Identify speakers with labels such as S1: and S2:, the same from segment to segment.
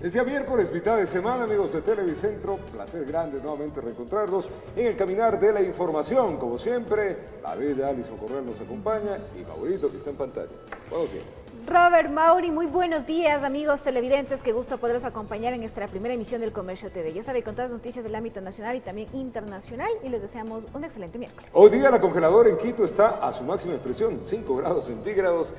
S1: Es día miércoles, mitad de semana, amigos de Televicentro. Placer grande nuevamente reencontrarnos en el caminar de la información. Como siempre, David de Alison Correa nos acompaña y Maurito que está en pantalla. Buenos días.
S2: Robert, Mauri, muy buenos días, amigos televidentes. Qué gusto poderlos acompañar en esta primera emisión del Comercio TV. Ya saben, con todas las noticias del ámbito nacional y también internacional. Y les deseamos un excelente miércoles.
S1: Hoy día la congeladora en Quito está a su máxima expresión, 5 grados centígrados.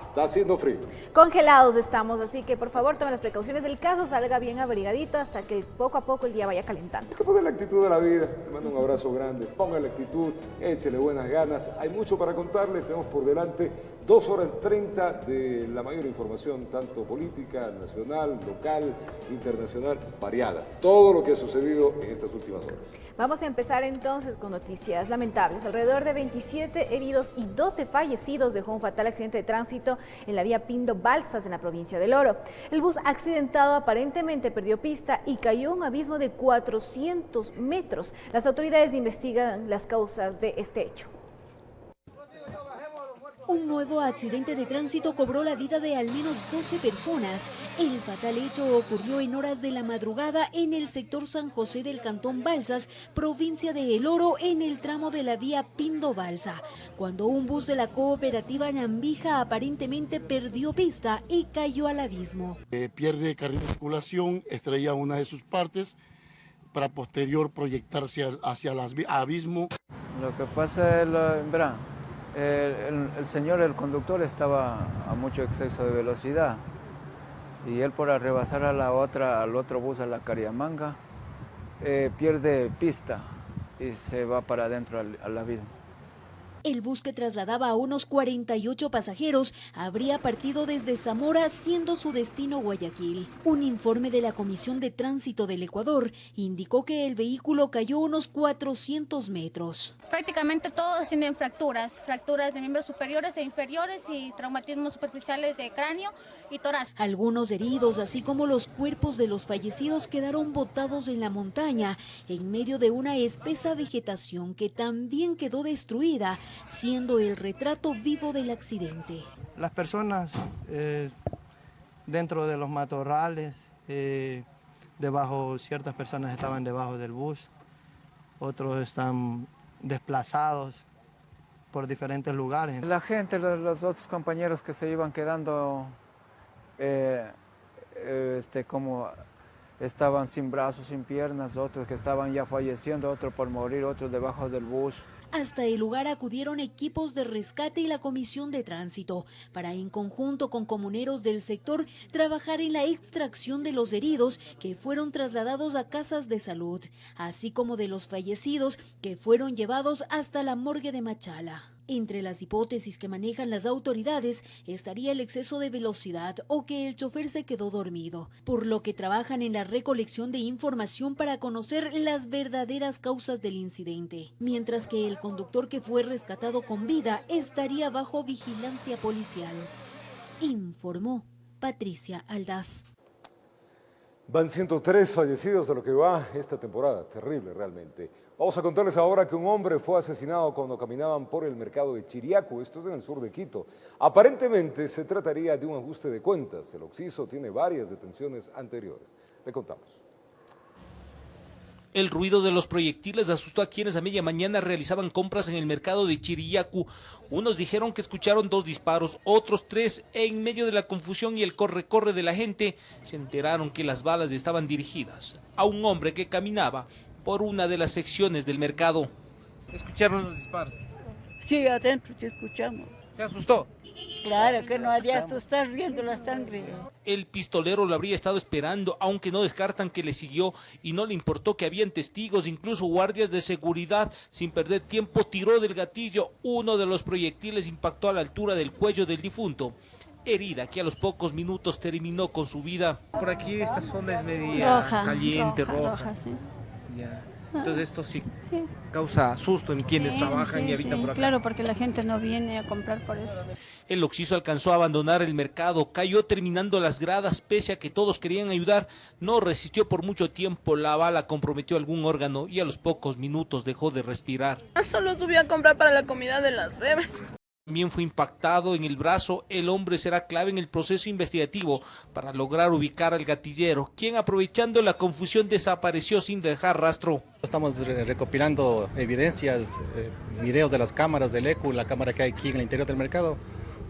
S1: Está haciendo frío.
S2: Congelados estamos, así que por favor tomen las precauciones del caso, salga bien abrigadito hasta que poco a poco el día vaya calentando.
S1: Hay que poner la actitud de la vida. Te mando un abrazo grande. Ponga la actitud, échele buenas ganas. Hay mucho para contarles. Tenemos por delante 2 horas 30 de la mayor información, tanto política, nacional, local, internacional, variada. Todo lo que ha sucedido en estas últimas horas.
S2: Vamos a empezar entonces con noticias lamentables. Alrededor de 27 heridos y 12 fallecidos dejó un fatal accidente de tránsito en la vía Pindo Balsas, en la provincia del Oro. El bus accidentado aparentemente perdió pista y cayó a un abismo de 400 metros. Las autoridades investigan las causas de este hecho.
S3: Un nuevo accidente de tránsito cobró la vida de al menos 12 personas. El fatal hecho ocurrió en horas de la madrugada en el sector San José del Cantón Balsas, provincia de El Oro, en el tramo de la vía Pindo Balsa, cuando un bus de la cooperativa Nambija aparentemente perdió pista y cayó al abismo.
S4: Pierde carril de circulación, estrella una de sus partes para posterior proyectarse hacia el abismo.
S5: Lo que pasa es, verá, el conductor estaba a mucho exceso de velocidad y él por rebasar al otro bus, a la Cariamanga, pierde pista y se va para adentro al abismo.
S3: El bus, que trasladaba a unos 48 pasajeros, habría partido desde Zamora, siendo su destino Guayaquil. Un informe de la Comisión de Tránsito del Ecuador indicó que el vehículo cayó unos 400 metros.
S6: Prácticamente todos tienen fracturas de miembros superiores e inferiores y traumatismos superficiales de cráneo y tórax.
S3: Algunos heridos, así como los cuerpos de los fallecidos, quedaron botados en la montaña, en medio de una espesa vegetación que también quedó destruida, siendo el retrato vivo del accidente.
S7: Las personas dentro de los matorrales, ciertas personas estaban debajo del bus, otros están desplazados por diferentes lugares.
S5: La gente, los otros compañeros que se iban quedando, como estaban sin brazos, sin piernas, otros que estaban ya falleciendo, otros por morir, otros debajo del bus.
S3: Hasta el lugar acudieron equipos de rescate y la Comisión de Tránsito para, en conjunto con comuneros del sector, trabajar en la extracción de los heridos que fueron trasladados a casas de salud, así como de los fallecidos que fueron llevados hasta la morgue de Machala. Entre las hipótesis que manejan las autoridades estaría el exceso de velocidad o que el chofer se quedó dormido, por lo que trabajan en la recolección de información para conocer las verdaderas causas del incidente, mientras que el conductor, que fue rescatado con vida, estaría bajo vigilancia policial, informó Patricia Aldaz.
S1: Van 103 fallecidos de lo que va esta temporada, terrible realmente. Vamos a contarles ahora que un hombre fue asesinado cuando caminaban por el mercado de Chiriaco, esto es en el sur de Quito. Aparentemente se trataría de un ajuste de cuentas. El occiso tiene varias detenciones anteriores. Le contamos.
S8: El ruido de los proyectiles asustó a quienes a media mañana realizaban compras en el mercado de Chiriaco. Unos dijeron que escucharon 2 disparos, otros 3. En medio de la confusión y el corre-corre de la gente, se enteraron que las balas estaban dirigidas a un hombre que caminaba por una de las secciones del mercado.
S9: ¿Escucharon los disparos?
S10: Sí, adentro sí escuchamos.
S9: ¿Se asustó?
S10: Claro que no había asustar viendo la sangre.
S8: El pistolero lo habría estado esperando, aunque no descartan que le siguió y no le importó que habían testigos, incluso guardias de seguridad. Sin perder tiempo tiró del gatillo. Uno de los proyectiles impactó a la altura del cuello del difunto, herida que a los pocos minutos terminó con su vida.
S9: Por aquí esta zona es media caliente, roja.
S10: Sí.
S9: Ya. Entonces esto sí causa susto en quienes trabajan y habitan por acá.
S10: Claro, porque la gente no viene a comprar por eso.
S8: El occiso alcanzó a abandonar el mercado, cayó terminando las gradas pese a que todos querían ayudar. No resistió por mucho tiempo, la bala comprometió algún órgano y a los pocos minutos dejó de respirar.
S11: Solo subí a comprar para la comida de las bebés.
S8: También fue impactado en el brazo. El hombre será clave en el proceso investigativo para lograr ubicar al gatillero, quien aprovechando la confusión desapareció sin dejar rastro.
S11: Estamos recopilando evidencias, videos de las cámaras del ECU, la cámara que hay aquí en el interior del mercado,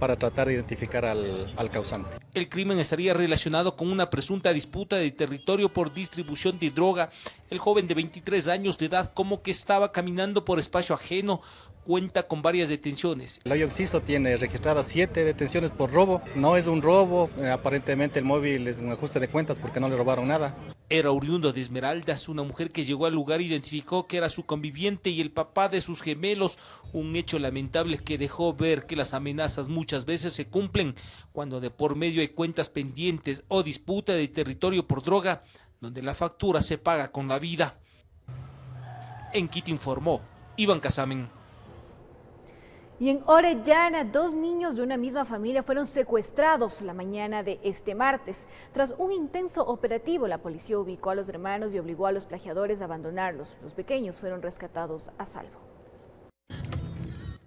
S11: para tratar de identificar al causante.
S8: El crimen estaría relacionado con una presunta disputa de territorio por distribución de droga. El joven de 23 años de edad como que estaba caminando por espacio ajeno. Cuenta con varias detenciones.
S11: El hoyo Oxiso tiene registradas 7 detenciones por robo. No es un robo, aparentemente el móvil es un ajuste de cuentas porque no le robaron nada.
S8: Era oriundo de Esmeraldas. Una mujer que llegó al lugar identificó que era su conviviente y el papá de sus gemelos. Un hecho lamentable que dejó ver que las amenazas muchas veces se cumplen cuando de por medio hay cuentas pendientes o disputa de territorio por droga, donde la factura se paga con la vida. En Quito informó Iván Casamen.
S2: Y en Orellana, 2 niños de una misma familia fueron secuestrados la mañana de este martes. Tras un intenso operativo, la policía ubicó a los hermanos y obligó a los plagiadores a abandonarlos. Los pequeños fueron rescatados a salvo.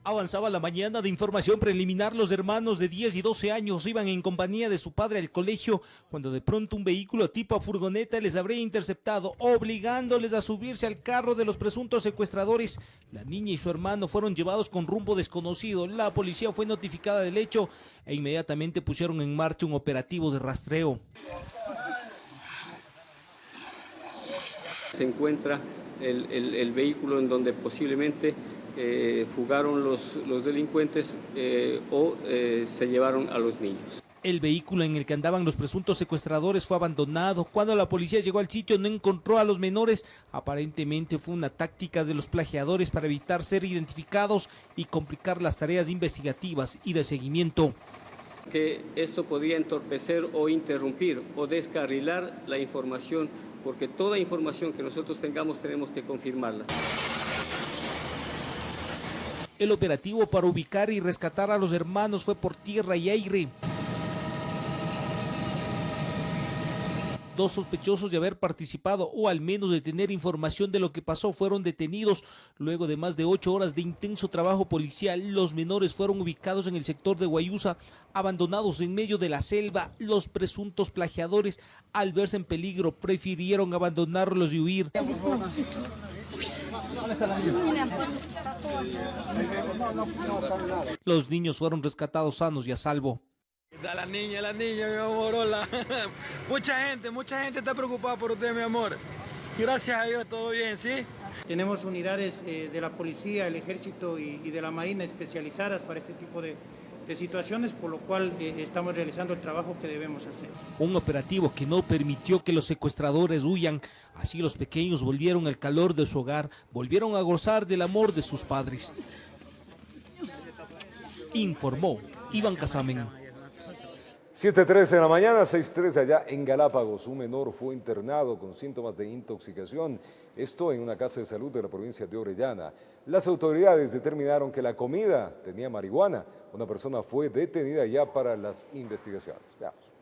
S8: Avanzaba la mañana de información preliminar. Los hermanos de 10 y 12 años iban en compañía de su padre al colegio cuando de pronto un vehículo tipo furgoneta les habría interceptado, obligándoles a subirse al carro de los presuntos secuestradores. La niña y su hermano fueron llevados con rumbo desconocido. La policía fue notificada del hecho e inmediatamente pusieron en marcha un operativo de rastreo.
S12: Se encuentra el vehículo en donde posiblemente fugaron los delincuentes o se llevaron a los niños.
S8: El vehículo en el que andaban los presuntos secuestradores fue abandonado. Cuando la policía llegó al sitio no encontró a los menores. Aparentemente fue una táctica de los plagiadores para evitar ser identificados y complicar las tareas investigativas y de seguimiento.
S12: Que esto podía entorpecer o interrumpir o descarrilar la información, porque toda información que nosotros tengamos tenemos que confirmarla.
S8: El operativo para ubicar y rescatar a los hermanos fue por tierra y aire. 2 sospechosos de haber participado o al menos de tener información de lo que pasó fueron detenidos. Luego de más de 8 horas de intenso trabajo policial, los menores fueron ubicados en el sector de Guayusa, abandonados en medio de la selva. Los presuntos plagiadores, al verse en peligro, prefirieron abandonarlos y huir. Los niños fueron rescatados sanos y a salvo.
S13: La niña, mi amor, hola. Mucha gente está preocupada por usted, mi amor. Gracias a Dios, todo bien, ¿sí?
S14: Tenemos unidades de la policía, el ejército y de la marina especializadas para este tipo de situaciones, por lo cual estamos realizando el trabajo que debemos hacer.
S8: Un operativo que no permitió que los secuestradores huyan. Así los pequeños volvieron al calor de su hogar, volvieron a gozar del amor de sus padres. Informó Iván Casamen.
S1: 7:13 de la mañana, 6:13 allá en Galápagos. Un menor fue internado con síntomas de intoxicación. Esto en una casa de salud de la provincia de Orellana. Las autoridades determinaron que la comida tenía marihuana. Una persona fue detenida ya para las investigaciones. Veamos.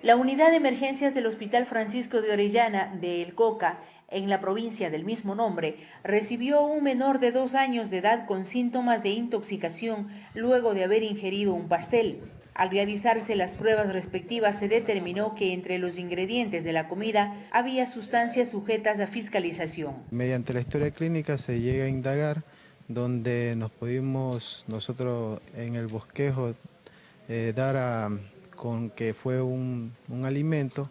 S15: La unidad de emergencias del Hospital Francisco de Orellana de El Coca, en la provincia del mismo nombre, recibió a un menor de 2 años de edad con síntomas de intoxicación luego de haber ingerido un pastel. Al realizarse las pruebas respectivas se determinó que entre los ingredientes de la comida había sustancias sujetas a fiscalización.
S16: Mediante la historia clínica se llega a indagar donde nos pudimos nosotros en el bosquejo dar con que fue un alimento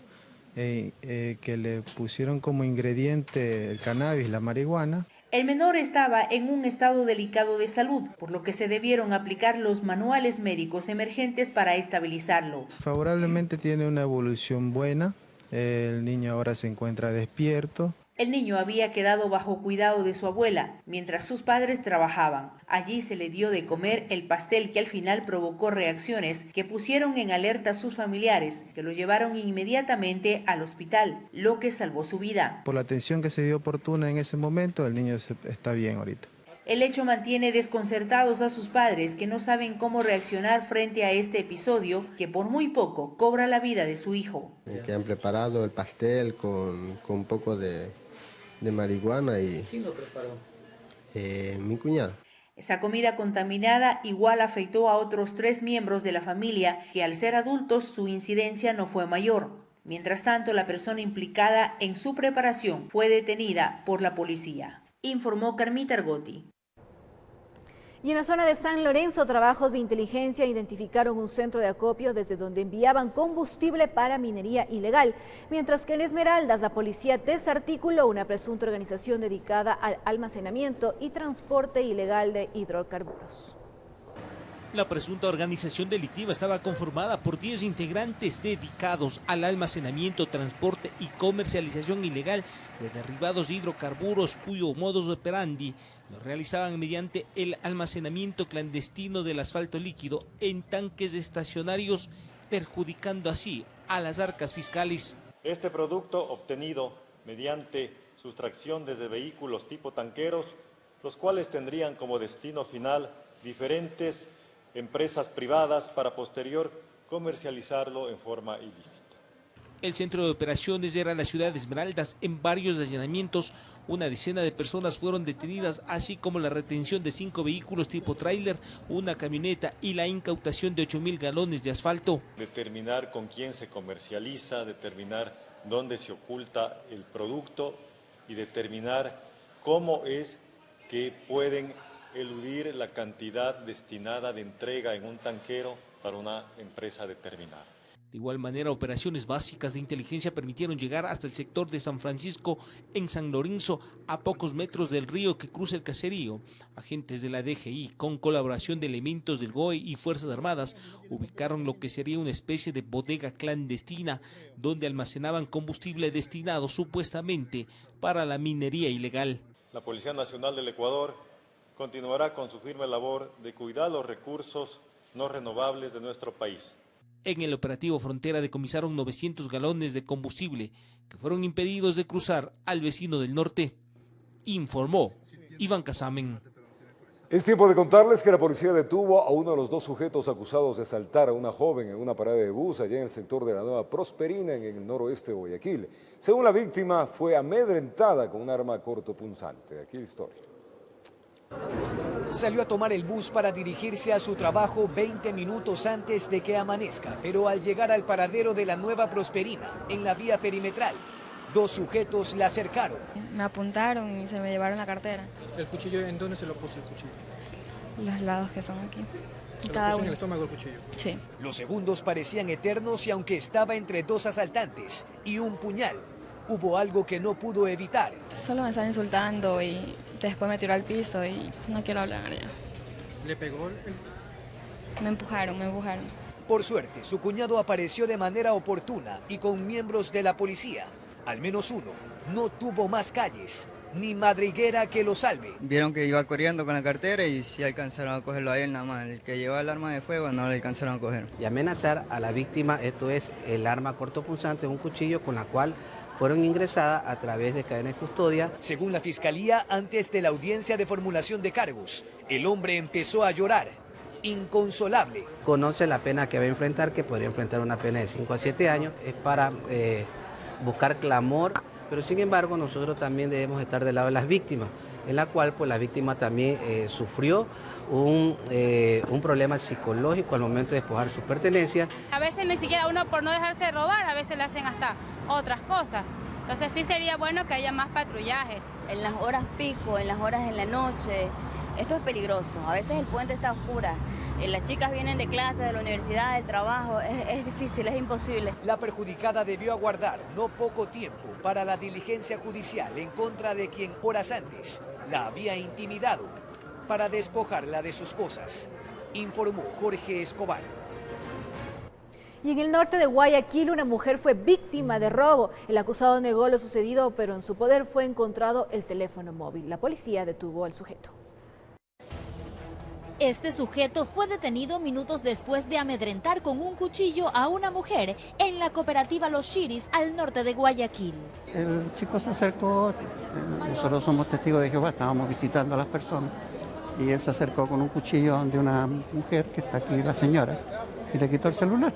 S16: que le pusieron como ingrediente el cannabis, la marihuana.
S15: El menor estaba en un estado delicado de salud, por lo que se debieron aplicar los manuales médicos emergentes para estabilizarlo.
S16: Favorablemente tiene una evolución buena, el niño ahora se encuentra despierto.
S15: El niño había quedado bajo cuidado de su abuela, mientras sus padres trabajaban. Allí se le dio de comer el pastel que al final provocó reacciones que pusieron en alerta a sus familiares, que lo llevaron inmediatamente al hospital, lo que salvó su vida.
S16: Por la atención que se dio oportuna en ese momento, el niño está bien ahorita.
S15: El hecho mantiene desconcertados a sus padres que no saben cómo reaccionar frente a este episodio que por muy poco cobra la vida de su hijo.
S17: Que han preparado el pastel con un poco de marihuana y... ¿Quién lo preparó? Mi cuñado.
S15: Esa comida contaminada igual afectó a otros 3 miembros de la familia, que al ser adultos su incidencia no fue mayor. Mientras tanto, la persona implicada en su preparación fue detenida por la policía, informó Carmita Argotti.
S2: Y en la zona de San Lorenzo, trabajos de inteligencia identificaron un centro de acopio desde donde enviaban combustible para minería ilegal, mientras que en Esmeraldas la policía desarticuló una presunta organización dedicada al almacenamiento y transporte ilegal de hidrocarburos.
S8: La presunta organización delictiva estaba conformada por 10 integrantes dedicados al almacenamiento, transporte y comercialización ilegal de derivados de hidrocarburos, cuyo modus operandi lo realizaban mediante el almacenamiento clandestino del asfalto líquido en tanques estacionarios, perjudicando así a las arcas fiscales.
S18: Este producto obtenido mediante sustracción desde vehículos tipo tanqueros, los cuales tendrían como destino final diferentes empresas privadas para posterior comercializarlo en forma ilícita.
S8: El centro de operaciones era la ciudad de Esmeraldas. En varios allanamientos, una decena de personas fueron detenidas, así como la retención de 5 vehículos tipo tráiler, una camioneta y la incautación de 8.000 galones de asfalto.
S18: Determinar con quién se comercializa, determinar dónde se oculta el producto y determinar cómo es que pueden eludir la cantidad destinada de entrega en un tanquero para una empresa determinada.
S8: De igual manera, operaciones básicas de inteligencia permitieron llegar hasta el sector de San Francisco, en San Lorenzo, a pocos metros del río que cruza el caserío. Agentes de la DGI, con colaboración de elementos del GOE y Fuerzas Armadas, ubicaron lo que sería una especie de bodega clandestina, donde almacenaban combustible destinado supuestamente para la minería ilegal.
S18: La Policía Nacional del Ecuador continuará con su firme labor de cuidar los recursos no renovables de nuestro país.
S8: En el operativo Frontera decomisaron 900 galones de combustible que fueron impedidos de cruzar al vecino del norte, informó Iván Casamen.
S1: Es tiempo de contarles que la policía detuvo a uno de los 2 sujetos acusados de asaltar a una joven en una parada de bus allá en el sector de la Nueva Prosperina, en el noroeste de Guayaquil. Según la víctima, fue amedrentada con un arma cortopunzante. Aquí la historia.
S19: Salió a tomar el bus para dirigirse a su trabajo 20 minutos antes de que amanezca, pero al llegar al paradero de la Nueva Prosperina, en la vía perimetral, 2 sujetos la acercaron.
S20: Me apuntaron y se me llevaron la cartera.
S21: ¿El cuchillo en dónde se lo puso el cuchillo?
S20: Los lados que son aquí.
S21: ¿Se lo puso en el estómago el cuchillo?
S20: Sí.
S19: Los segundos parecían eternos y aunque estaba entre 2 asaltantes y un puñal, hubo algo que no pudo evitar.
S20: Solo me estaba insultando y después me tiró al piso y no quiero hablar ya.
S21: ¿Le pegó?
S20: Me empujaron.
S19: Por suerte, su cuñado apareció de manera oportuna y con miembros de la policía. Al menos uno no tuvo más calles, ni madriguera que lo salve.
S22: Vieron que iba corriendo con la cartera y sí alcanzaron a cogerlo a él nada más. El que llevaba el arma de fuego no le alcanzaron a coger.
S23: Y amenazar a la víctima, esto es el arma cortopunzante, un cuchillo con la cual fueron ingresadas a través de cadenas de custodia.
S19: Según la Fiscalía, antes de la audiencia de formulación de cargos, el hombre empezó a llorar, inconsolable.
S23: Conoce la pena que va a enfrentar, que podría enfrentar una pena de 5 a 7 años, es para buscar clamor, pero sin embargo nosotros también debemos estar del lado de las víctimas, en la cual pues la víctima también sufrió un problema psicológico al momento de despojar sus pertenencias.
S6: A veces ni siquiera uno por no dejarse robar, a veces le hacen hasta otras cosas. Entonces sí sería bueno que haya más patrullajes.
S24: En las horas pico, en las horas en la noche, esto es peligroso. A veces el puente está oscuro. Las chicas vienen de clase, de la universidad, del trabajo, es difícil, es imposible.
S19: La perjudicada debió aguardar no poco tiempo para la diligencia judicial en contra de quien horas antes la había intimidado para despojarla de sus cosas, informó Jorge Escobar.
S2: Y en el norte de Guayaquil, una mujer fue víctima de robo. El acusado negó lo sucedido, pero en su poder fue encontrado el teléfono móvil. La policía detuvo al sujeto.
S3: Este sujeto fue detenido minutos después de amedrentar con un cuchillo a una mujer en la cooperativa Los Chiris, al norte de Guayaquil.
S25: El chico se acercó, nosotros somos testigos de Jehová, estábamos visitando a las personas, y él se acercó con un cuchillo de una mujer, que está aquí la señora, y le quitó el celular.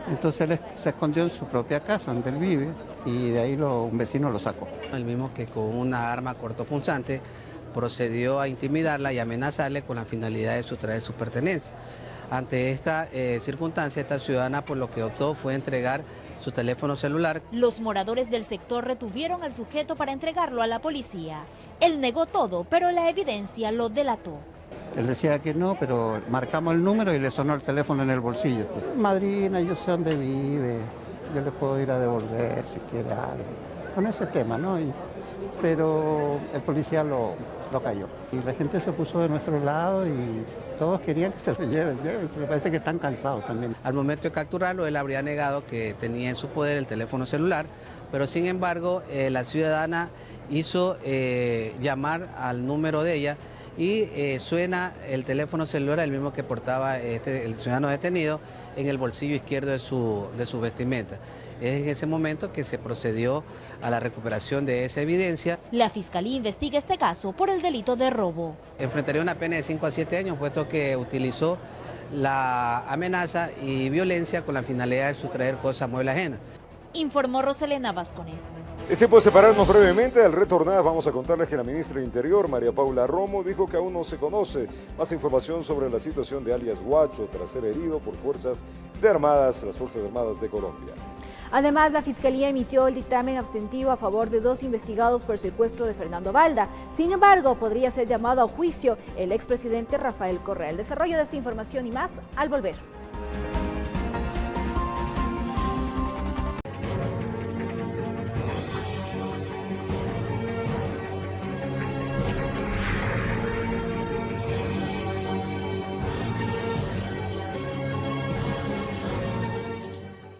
S25: Entonces él se escondió en su propia casa, donde él vive, y de ahí un vecino lo sacó.
S23: El mismo que con una arma cortopunzante procedió a intimidarla y amenazarle con la finalidad de sustraer sus pertenencias. Ante esta circunstancia, esta ciudadana por lo que optó fue entregar su teléfono celular.
S3: Los moradores del sector retuvieron al sujeto para entregarlo a la policía. Él negó todo, pero la evidencia lo delató.
S25: Él decía que no, pero marcamos el número y le sonó el teléfono en el bolsillo. Madrina, yo sé dónde vive, yo le puedo ir a devolver si quiere algo. Con ese tema, ¿no? Pero el policía lo cayó. Y la gente se puso de nuestro lado y todos querían que se lo lleven. Me parece que están cansados también.
S23: Al momento de capturarlo, él habría negado que tenía en su poder el teléfono celular, pero sin embargo, la ciudadana hizo llamar al número de ella y suena el teléfono celular, el mismo que portaba el ciudadano detenido, en el bolsillo izquierdo de su vestimenta. Es en ese momento que se procedió a la recuperación de esa evidencia.
S3: La Fiscalía investiga este caso por el delito de robo.
S23: Enfrentaría una pena de 5 a 7 años, puesto que utilizó la amenaza y violencia con la finalidad de sustraer cosas muebles ajenas.
S3: Informó Roselena Vázquez.
S1: Es tiempo de separarnos brevemente. Al retornar vamos a contarles que la ministra de Interior, María Paula Romo, dijo que aún no se conoce más información sobre la situación de alias Guacho tras ser herido por las Fuerzas Armadas de Colombia.
S2: Además, la Fiscalía emitió el dictamen abstentivo a favor de 2 investigados por secuestro de Fernando Balda. Sin embargo, podría ser llamado a juicio el expresidente Rafael Correa. El desarrollo de esta información y más al volver.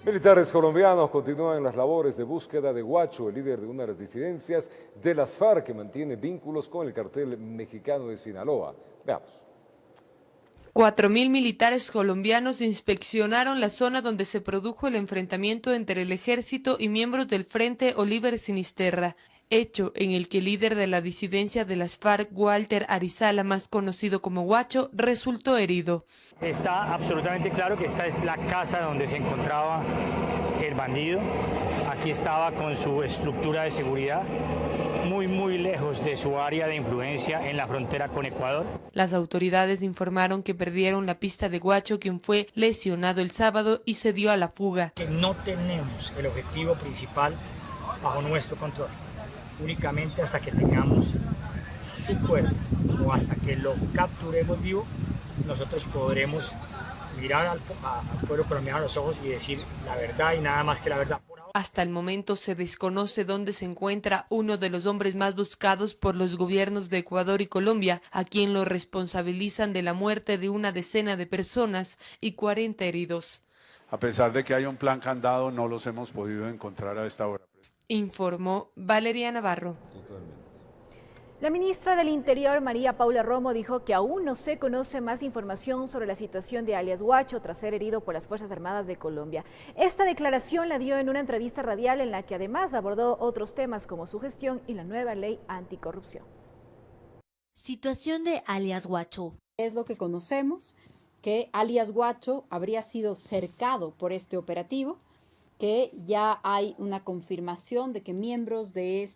S1: Militares colombianos continúan las labores de búsqueda de Guacho, el líder de una de las disidencias de las FARC que mantiene vínculos con el cartel mexicano de Sinaloa. Veamos.
S4: 4.000 militares colombianos inspeccionaron la zona donde se produjo el enfrentamiento entre el ejército y miembros del Frente Oliver Sinisterra, hecho en el que el líder de la disidencia de las FARC, Walter Arizala, más conocido como Guacho, resultó herido.
S5: Está absolutamente claro que esta es la casa donde se encontraba el bandido. Aquí estaba con su estructura de seguridad, muy lejos de su área de influencia en la frontera con Ecuador.
S4: Las autoridades informaron que perdieron la pista de Guacho, quien fue lesionado el sábado y se dio a la fuga.
S5: Que no tenemos el objetivo principal bajo nuestro control. Únicamente hasta que tengamos su cuerpo o hasta que lo capturemos vivo, nosotros podremos mirar al pueblo colombiano a los ojos y decir la verdad y nada más que la verdad.
S4: Hasta el momento se desconoce dónde se encuentra uno de los hombres más buscados por los gobiernos de Ecuador y Colombia, a quien lo responsabilizan de la muerte de una decena de personas y 40 heridos.
S7: A pesar de que hay un plan candado, no los hemos podido encontrar a esta hora.
S4: Informó Valeria Navarro.
S2: La ministra del Interior, María Paula Romo, dijo que aún no se conoce más información sobre la situación de alias Guacho tras ser herido por las Fuerzas Armadas de Colombia. Esta declaración la dio en una entrevista radial en la que además abordó otros temas como su gestión y la nueva ley anticorrupción.
S3: Situación de alias Guacho.
S9: Es lo que conocemos, que alias Guacho habría sido cercado por este operativo, que ya hay una confirmación de que miembros de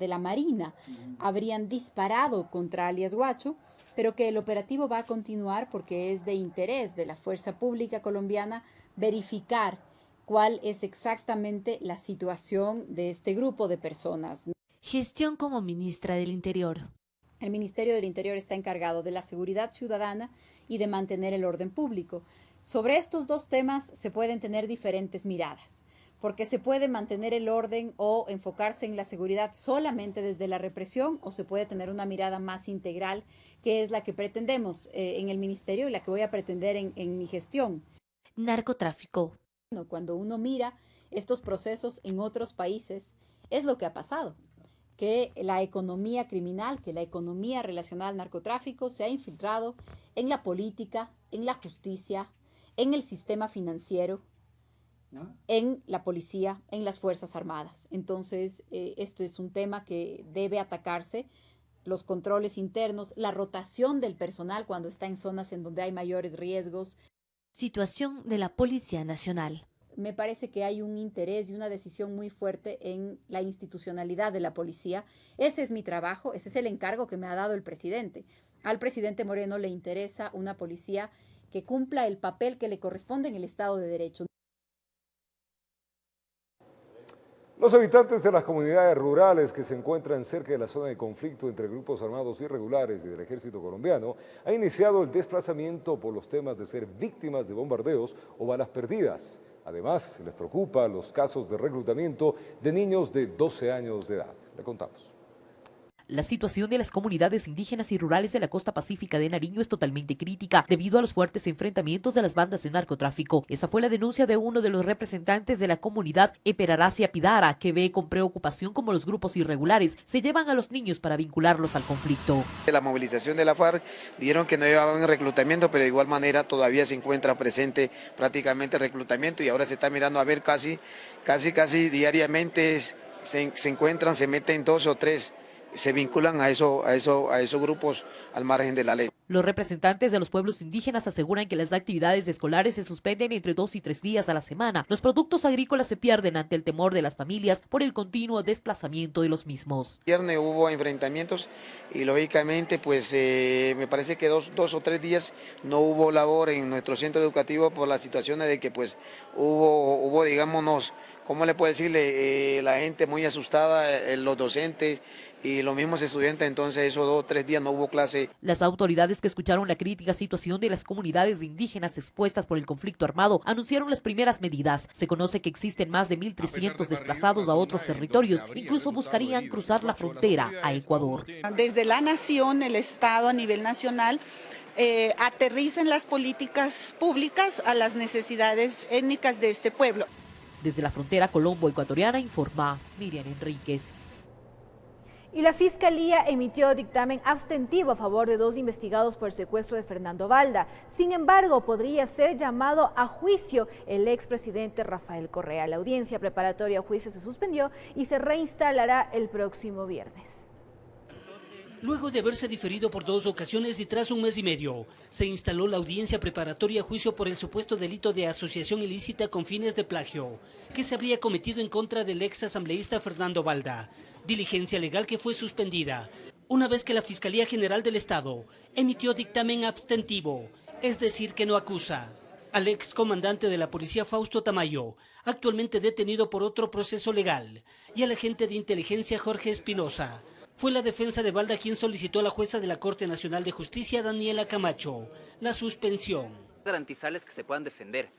S9: la Marina habrían disparado contra alias Guacho, pero que el operativo va a continuar porque es de interés de la Fuerza Pública colombiana verificar cuál es exactamente la situación de este grupo de personas.
S3: Gestión como ministra del Interior.
S9: El Ministerio del Interior está encargado de la seguridad ciudadana y de mantener el orden público. Sobre estos dos temas se pueden tener diferentes miradas, porque se puede mantener el orden o enfocarse en la seguridad solamente desde la represión, o se puede tener una mirada más integral, que es la que pretendemos en el Ministerio y la que voy a pretender en mi gestión.
S3: Narcotráfico.
S9: Cuando uno mira estos procesos en otros países, es lo que ha pasado, que la economía criminal, que la economía relacionada al narcotráfico se ha infiltrado en la política, en la justicia, en el sistema financiero, en la policía, en las Fuerzas Armadas. Entonces, esto es un tema que debe atacarse, los controles internos, la rotación del personal cuando está en zonas en donde hay mayores riesgos.
S3: Situación de la Policía Nacional.
S9: me parece que hay un interés y una decisión muy fuerte en la institucionalidad de la policía. Ese es mi trabajo, ese es el encargo que me ha dado el presidente. Al presidente Moreno le interesa una policía que cumpla el papel que le corresponde en el Estado de Derecho.
S1: Los habitantes de las comunidades rurales que se encuentran cerca de la zona de conflicto entre grupos armados irregulares y del ejército colombiano han iniciado el desplazamiento por los temas de ser víctimas de bombardeos o balas perdidas. Además, les preocupa los casos de reclutamiento de niños de 12 años de edad. Le contamos.
S10: La situación de las comunidades indígenas y rurales de la costa pacífica de Nariño es totalmente crítica debido a los fuertes enfrentamientos de las bandas de narcotráfico. Esa fue la denuncia de uno de los representantes de la comunidad Eperaracia Pidara, que ve con preocupación cómo los grupos irregulares se llevan a los niños para vincularlos al conflicto.
S11: La movilización de la FARC dijeron que no llevaban reclutamiento, pero de igual manera todavía se encuentra presente prácticamente el reclutamiento y ahora se está mirando a ver casi diariamente se encuentran, se meten 2 o 3. Se vinculan a esos grupos al margen de la ley.
S10: Los representantes de los pueblos indígenas aseguran que las actividades escolares se suspenden entre 2 y 3 días a la semana. Los productos agrícolas se pierden ante el temor de las familias por el continuo desplazamiento de los mismos.
S11: Viernes hubo enfrentamientos y lógicamente pues me parece que dos o 3 días no hubo labor en nuestro centro educativo por las situaciones de que pues hubo digámonos, ¿cómo le puedo decirle? La gente muy asustada, los docentes y los mismos estudiantes, entonces esos 2 o 3 días no hubo clase.
S10: Las autoridades que escucharon la crítica situación de las comunidades indígenas expuestas por el conflicto armado anunciaron las primeras medidas. Se conoce que existen más de 1.300 desplazados a otros territorios, incluso buscarían cruzar la frontera a Ecuador.
S12: Desde la nación, el Estado a nivel nacional, aterrizan las políticas públicas a las necesidades étnicas de este pueblo.
S10: Desde la frontera colombo-ecuatoriana informa Miriam Enríquez.
S2: Y la Fiscalía emitió dictamen abstentivo a favor de 2 investigados por el secuestro de Fernando Balda. Sin embargo, podría ser llamado a juicio el expresidente Rafael Correa. La audiencia preparatoria a juicio se suspendió y se reinstalará el próximo viernes.
S13: Luego de haberse diferido por 2 ocasiones y tras 1 mes y medio, se instaló la audiencia preparatoria a juicio por el supuesto delito de asociación ilícita con fines de plagio, que se habría cometido en contra del ex asambleísta Fernando Balda, diligencia legal que fue suspendida, una vez que la Fiscalía General del Estado emitió dictamen abstentivo, es decir, que no acusa al ex comandante de la policía Fausto Tamayo, actualmente detenido por otro proceso legal, y al agente de inteligencia Jorge Espinosa. Fue la defensa de Balda quien solicitó a la jueza de la Corte Nacional de Justicia, Daniela Camacho, la suspensión.
S14: Garantizarles que se puedan defender.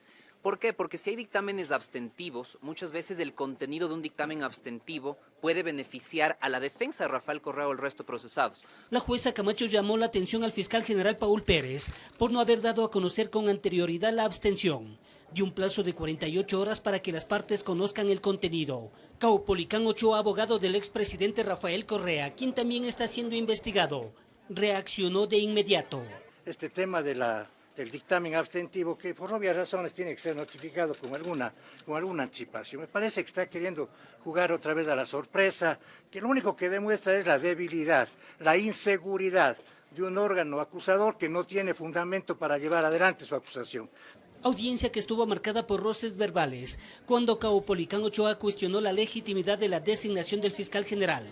S14: ¿Por qué? Porque si hay dictámenes abstentivos, muchas veces el contenido de un dictamen abstentivo puede beneficiar a la defensa de Rafael Correa o el resto de procesados.
S13: La jueza Camacho llamó la atención al fiscal general Paul Pérez por no haber dado a conocer con anterioridad la abstención. Dio un plazo de 48 horas para que las partes conozcan el contenido. Caupolicán Ochoa, abogado del expresidente Rafael Correa, quien también está siendo investigado, reaccionó de inmediato.
S26: Este tema del dictamen abstentivo, que por obvias razones tiene que ser notificado con alguna anticipación. Me parece que está queriendo jugar otra vez a la sorpresa, que lo único que demuestra es la debilidad, la inseguridad de un órgano acusador que no tiene fundamento para llevar adelante su acusación.
S13: Audiencia que estuvo marcada por roces verbales, cuando Caupolicán Ochoa cuestionó la legitimidad de la designación del fiscal general,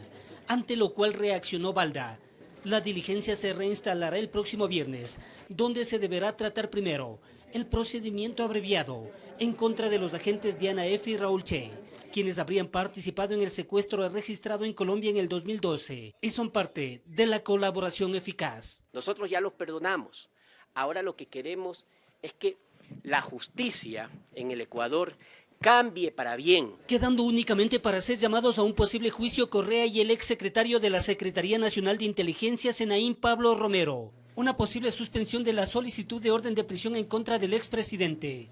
S13: ante lo cual reaccionó Balda. La diligencia se reinstalará el próximo viernes, donde se deberá tratar primero el procedimiento abreviado en contra de los agentes Diana F. y Raúl Che, quienes habrían participado en el secuestro registrado en Colombia en el 2012 y son parte de la colaboración eficaz.
S27: Nosotros ya los perdonamos. Ahora lo que queremos es que la justicia en el Ecuador cambie para bien.
S13: Quedando únicamente para ser llamados a un posible juicio Correa y el exsecretario de la Secretaría Nacional de Inteligencia, Senaín Pablo Romero. Una posible suspensión de la solicitud de orden de prisión en contra del expresidente,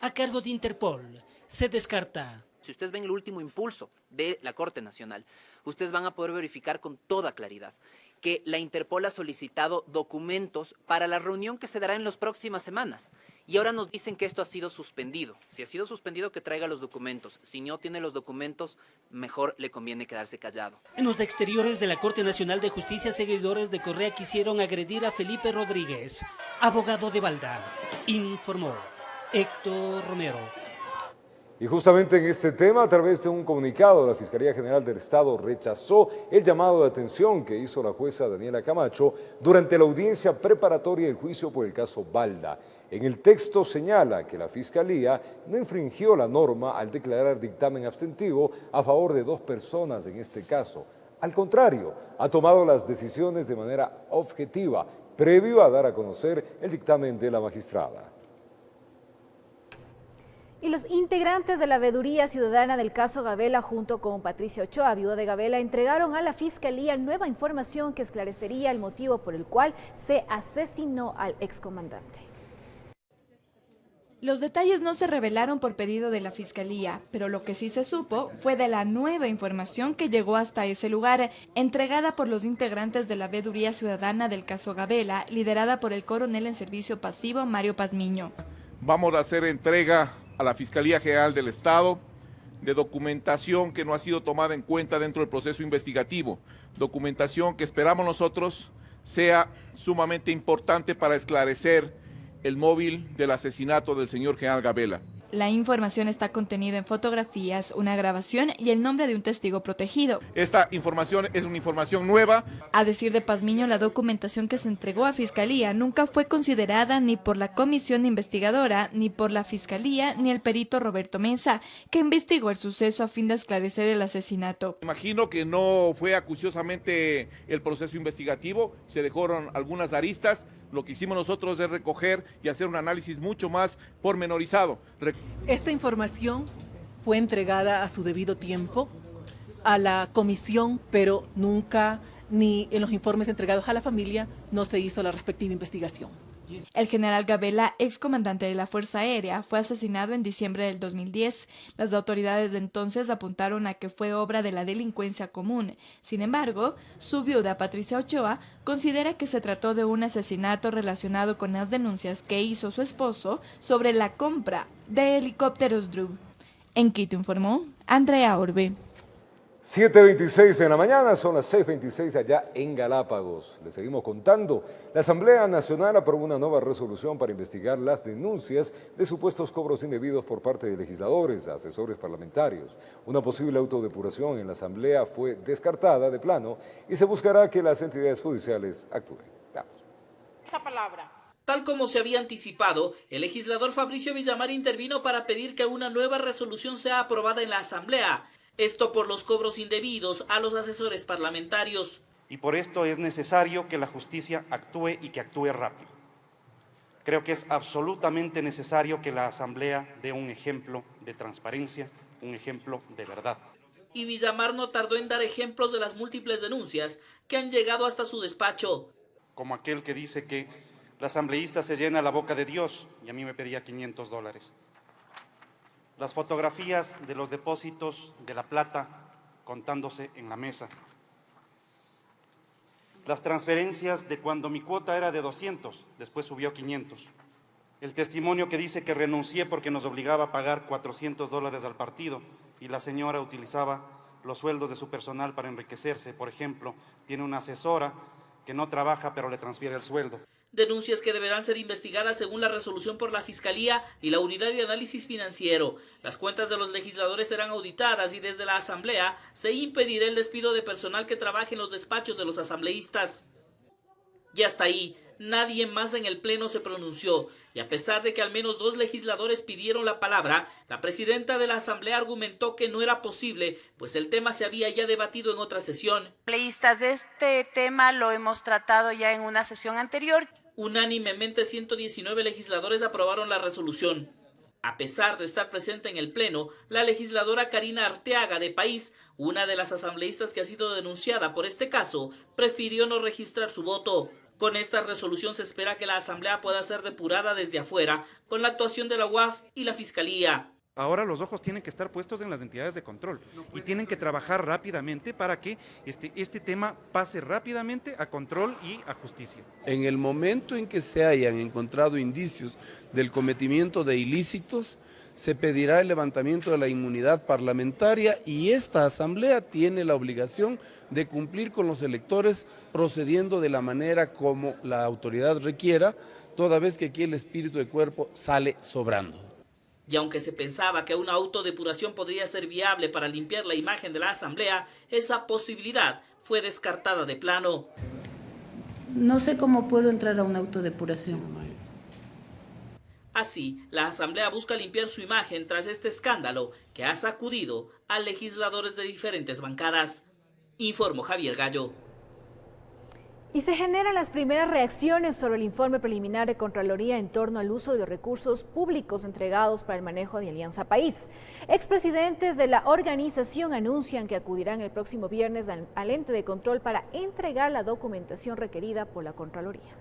S13: a cargo de Interpol, se descarta.
S14: Si ustedes ven el último impulso de la Corte Nacional, ustedes van a poder verificar con toda claridad que la Interpol ha solicitado documentos para la reunión que se dará en las próximas semanas. Y ahora nos dicen que esto ha sido suspendido. Si ha sido suspendido, que traiga los documentos. Si no tiene los documentos, mejor le conviene quedarse callado.
S13: En los exteriores de la Corte Nacional de Justicia, seguidores de Correa quisieron agredir a Felipe Rodríguez, abogado de Balda. Informó Héctor Romero.
S1: Y justamente en este tema, a través de un comunicado, la Fiscalía General del Estado rechazó el llamado de atención que hizo la jueza Daniela Camacho durante la audiencia preparatoria del juicio por el caso Balda. En el texto señala que la Fiscalía no infringió la norma al declarar dictamen abstentivo a favor de 2 personas en este caso. Al contrario, ha tomado las decisiones de manera objetiva, previo a dar a conocer el dictamen de la magistrada.
S2: Y los integrantes de la Veeduría Ciudadana del caso Gabela, junto con Patricia Ochoa, viuda de Gabela, entregaron a la Fiscalía nueva información que esclarecería el motivo por el cual se asesinó al excomandante.
S8: Los detalles no se revelaron por pedido de la Fiscalía, pero lo que sí se supo fue de la nueva información que llegó hasta ese lugar, entregada por los integrantes de la Veeduría Ciudadana del caso Gabela, liderada por el coronel en servicio pasivo Mario Pazmiño.
S15: Vamos a hacer entrega a la Fiscalía General del Estado de documentación que no ha sido tomada en cuenta dentro del proceso investigativo, documentación que esperamos nosotros sea sumamente importante para esclarecer el móvil del asesinato del señor general Gabela.
S8: La información está contenida en fotografías, una grabación y el nombre de un testigo protegido.
S15: Esta información es una información nueva.
S8: A decir de Pazmiño, la documentación que se entregó a Fiscalía nunca fue considerada ni por la comisión investigadora, ni por la Fiscalía, ni el perito Roberto Mesa, que investigó el suceso a fin de esclarecer el asesinato.
S15: Imagino que no fue acuciosamente el proceso investigativo, se dejaron algunas aristas. Lo que hicimos nosotros es recoger y hacer un análisis mucho más pormenorizado.
S16: Esta información fue entregada a su debido tiempo a la comisión, pero nunca, ni en los informes entregados a la familia, no se hizo la respectiva investigación.
S8: El general Gabela, excomandante de la Fuerza Aérea, fue asesinado en diciembre del 2010. Las autoridades de entonces apuntaron a que fue obra de la delincuencia común. Sin embargo, su viuda, Patricia Ochoa, considera que se trató de un asesinato relacionado con las denuncias que hizo su esposo sobre la compra de helicópteros Drew. En Quito informó Andrea Orbe.
S1: 7:26 de la mañana, son las 6:26 allá en Galápagos. Les seguimos contando. La Asamblea Nacional aprobó una nueva resolución para investigar las denuncias de supuestos cobros indebidos por parte de legisladores, asesores parlamentarios. Una posible autodepuración en la Asamblea fue descartada de plano y se buscará que las entidades judiciales actúen. Veamos.
S17: Esa palabra.
S18: Tal como se había anticipado, el legislador Fabricio Villamar intervino para pedir que una nueva resolución sea aprobada en la Asamblea. Esto por los cobros indebidos a los asesores parlamentarios.
S20: Y por esto es necesario que la justicia actúe y que actúe rápido. Creo que es absolutamente necesario que la Asamblea dé un ejemplo de transparencia, un ejemplo de verdad.
S18: Y Villamar no tardó en dar ejemplos de las múltiples denuncias que han llegado hasta su despacho.
S20: Como aquel que dice que la asambleísta se llena la boca de Dios y a mí me pedía $500. Las fotografías de los depósitos de la plata contándose en la mesa. Las transferencias de cuando mi cuota era de 200, después subió a 500. El testimonio que dice que renuncié porque nos obligaba a pagar $400 al partido y la señora utilizaba los sueldos de su personal para enriquecerse. Por ejemplo, tiene una asesora que no trabaja pero le transfiere el sueldo.
S18: Denuncias que deberán ser investigadas según la resolución por la Fiscalía y la Unidad de Análisis Financiero. Las cuentas de los legisladores serán auditadas y desde la Asamblea se impedirá el despido de personal que trabaje en los despachos de los asambleístas. Y hasta ahí, nadie más en el Pleno se pronunció. Y a pesar de que al menos 2 legisladores pidieron la palabra, la presidenta de la Asamblea argumentó que no era posible, pues el tema se había ya debatido en otra sesión.
S21: Este tema lo hemos tratado ya en una sesión anterior.
S18: Unánimemente 119 legisladores aprobaron la resolución. A pesar de estar presente en el Pleno, la legisladora Karina Arteaga de País, una de las asambleístas que ha sido denunciada por este caso, prefirió no registrar su voto. Con esta resolución se espera que la Asamblea pueda ser depurada desde afuera, con la actuación de la UAF y la Fiscalía.
S28: Ahora los ojos tienen que estar puestos en las entidades de control y tienen que trabajar rápidamente para que este tema pase rápidamente a control y a justicia.
S29: En el momento en que se hayan encontrado indicios del cometimiento de ilícitos, se pedirá el levantamiento de la inmunidad parlamentaria y esta Asamblea tiene la obligación de cumplir con los electores procediendo de la manera como la autoridad requiera, toda vez que aquí el espíritu de cuerpo sale sobrando.
S18: Y aunque se pensaba que una autodepuración podría ser viable para limpiar la imagen de la Asamblea, esa posibilidad fue descartada de plano.
S5: No sé cómo puedo entrar a una autodepuración.
S18: Así, la Asamblea busca limpiar su imagen tras este escándalo que ha sacudido a legisladores de diferentes bancadas. Informó Javier Gallo.
S2: Y se generan las primeras reacciones sobre el informe preliminar de Contraloría en torno al uso de los recursos públicos entregados para el manejo de Alianza País. Expresidentes de la organización anuncian que acudirán el próximo viernes al ente de control para entregar la documentación requerida por la Contraloría.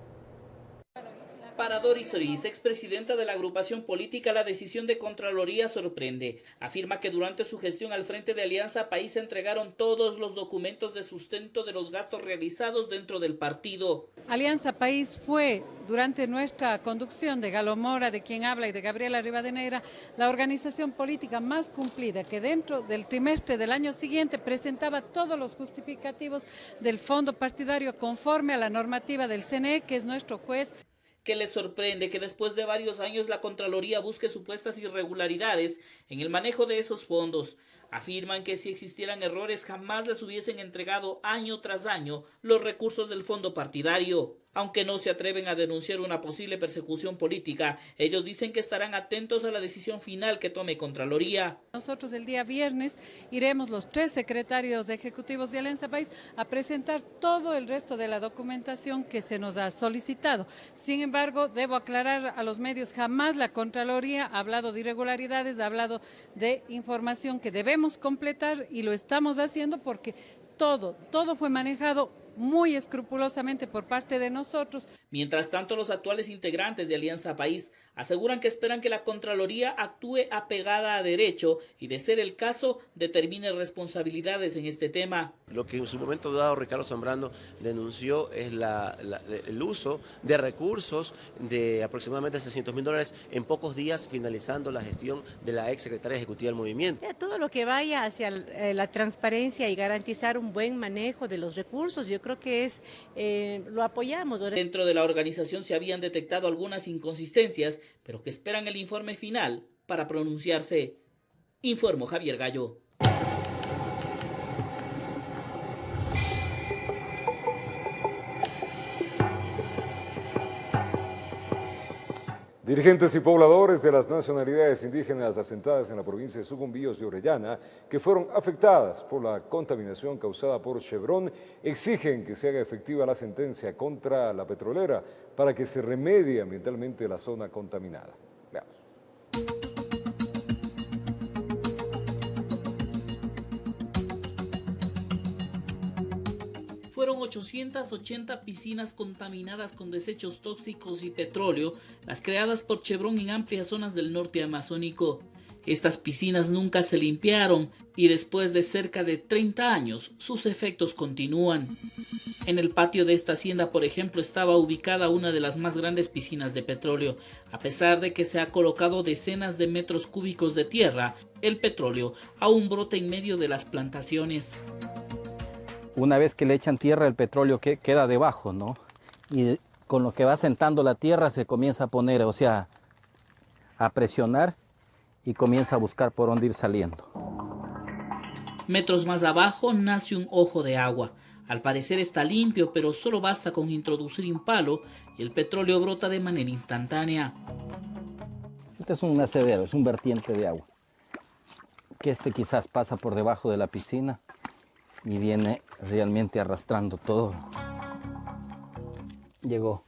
S18: Para Doris Oriz, expresidenta de la agrupación política, la decisión de Contraloría sorprende. Afirma que durante su gestión al frente de Alianza País se entregaron todos los documentos de sustento de los gastos realizados dentro del partido.
S6: Alianza País fue, durante nuestra conducción de Galo Mora, de quien habla, y de Gabriela Rivadeneira, la organización política más cumplida, que dentro del trimestre del año siguiente presentaba todos los justificativos del fondo partidario conforme a la normativa del CNE, que es nuestro juez.
S18: Que les sorprende que después de varios años la Contraloría busque supuestas irregularidades en el manejo de esos fondos. Afirman que si existieran errores jamás les hubiesen entregado año tras año los recursos del fondo partidario. Aunque no se atreven a denunciar una posible persecución política, ellos dicen que estarán atentos a la decisión final que tome Contraloría.
S6: Nosotros el día viernes iremos los 3 secretarios ejecutivos de Alianza País a presentar todo el resto de la documentación que se nos ha solicitado. Sin embargo, debo aclarar a los medios, jamás la Contraloría ha hablado de irregularidades, ha hablado de información que debemos completar y lo estamos haciendo porque todo fue manejado muy escrupulosamente por parte de nosotros.
S18: Mientras tanto, los actuales integrantes de Alianza País aseguran que esperan que la Contraloría actúe apegada a derecho y, de ser el caso, determine responsabilidades en este tema.
S7: Lo que en su momento dado Ricardo Zambrano denunció es el uso de recursos de aproximadamente $600.000 en pocos días, finalizando la gestión de la ex secretaria ejecutiva del movimiento.
S17: Todo lo que vaya hacia la transparencia y garantizar un buen manejo de los recursos, yo creo que lo apoyamos.
S18: Dentro de la organización se habían detectado algunas inconsistencias, pero que esperan el informe final para pronunciarse. Informó Javier Gallo.
S1: Dirigentes y pobladores de las nacionalidades indígenas asentadas en la provincia de Sucumbíos y Orellana, que fueron afectadas por la contaminación causada por Chevron, exigen que se haga efectiva la sentencia contra la petrolera para que se remedie ambientalmente la zona contaminada. Veamos.
S18: Fueron 880 piscinas contaminadas con desechos tóxicos y petróleo, las creadas por Chevron en amplias zonas del norte amazónico. Estas piscinas nunca se limpiaron y después de cerca de 30 años, sus efectos continúan. En el patio de esta hacienda, por ejemplo, estaba ubicada una de las más grandes piscinas de petróleo. A pesar de que se ha colocado decenas de metros cúbicos de tierra, el petróleo aún brota en medio de las plantaciones.
S19: Una vez que le echan tierra, el petróleo queda debajo, ¿no? Y con lo que va sentando la tierra se comienza a poner, o sea, a presionar y comienza a buscar por dónde ir saliendo.
S18: Metros más abajo nace un ojo de agua. Al parecer está limpio, pero solo basta con introducir un palo y el petróleo brota de manera instantánea.
S19: Este es un nacedero, es un vertiente de agua, que quizás pasa por debajo de la piscina y viene realmente arrastrando todo. Llegó.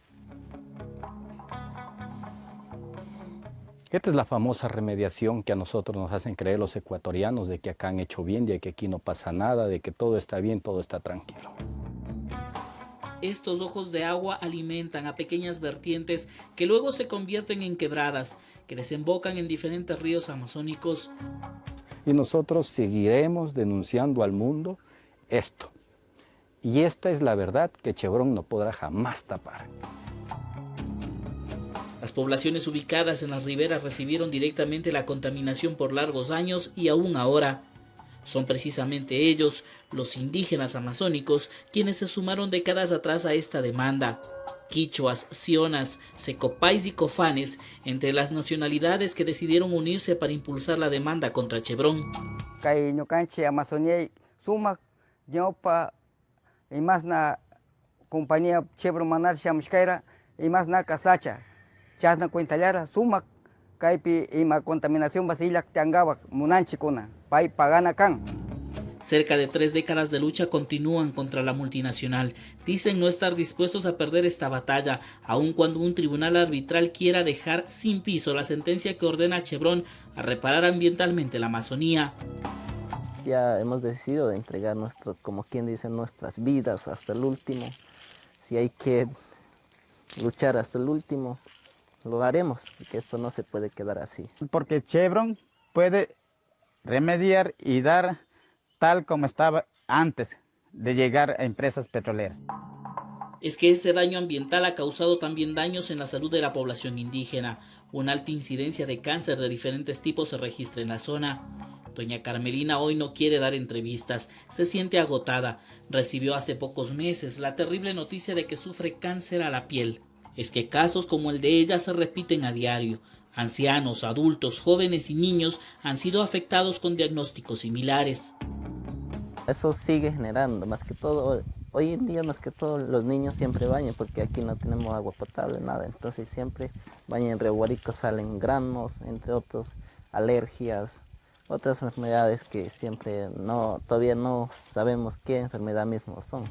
S19: Esta es la famosa remediación que a nosotros nos hacen creer los ecuatorianos, de que acá han hecho bien, de que aquí no pasa nada, de que todo está bien, todo está tranquilo.
S18: Estos ojos de agua alimentan a pequeñas vertientes que luego se convierten en quebradas, que desembocan en diferentes ríos amazónicos.
S19: Y nosotros seguiremos denunciando al mundo esto. Y esta es la verdad que Chevron no podrá jamás tapar.
S18: Las poblaciones ubicadas en las riberas recibieron directamente la contaminación por largos años y aún ahora. Son precisamente ellos, los indígenas amazónicos, quienes se sumaron décadas atrás a esta demanda. Quichuas, sionas, secopais y cofanes, entre las nacionalidades que decidieron unirse para impulsar la demanda contra Chevron.
S3: Y más na compañía Chevron Manal Shamshkaira y más na Casacha, Chasna Cuentallara, Sumac, Caipi y ma contaminación basila Tiangaba, Munanchicuna, Pai Pagana Can.
S18: Cerca de 3 décadas de lucha continúan contra la multinacional. Dicen no estar dispuestos a perder esta batalla, aun cuando un tribunal arbitral quiera dejar sin piso la sentencia que ordena a Chevron a reparar ambientalmente la Amazonía.
S4: Ya hemos decidido de entregar como quien dice, nuestras vidas hasta el último. Si hay que luchar hasta el último, lo haremos, porque esto no se puede quedar así.
S9: Porque Chevron puede remediar y dar tal como estaba antes de llegar a empresas petroleras.
S18: Es que ese daño ambiental ha causado también daños en la salud de la población indígena. Una alta incidencia de cáncer de diferentes tipos se registra en la zona. Doña Carmelina hoy no quiere dar entrevistas, se siente agotada. Recibió hace pocos meses la terrible noticia de que sufre cáncer a la piel. Es que casos como el de ella se repiten a diario. Ancianos, adultos, jóvenes y niños han sido afectados con diagnósticos similares.
S4: Eso sigue generando, más que todo, hoy en día más que todo los niños siempre bañan, porque aquí no tenemos agua potable, nada. Entonces siempre bañan en Río Guarico, salen granos, entre otros, alergias. Otras enfermedades que siempre todavía no sabemos qué enfermedad mismo son.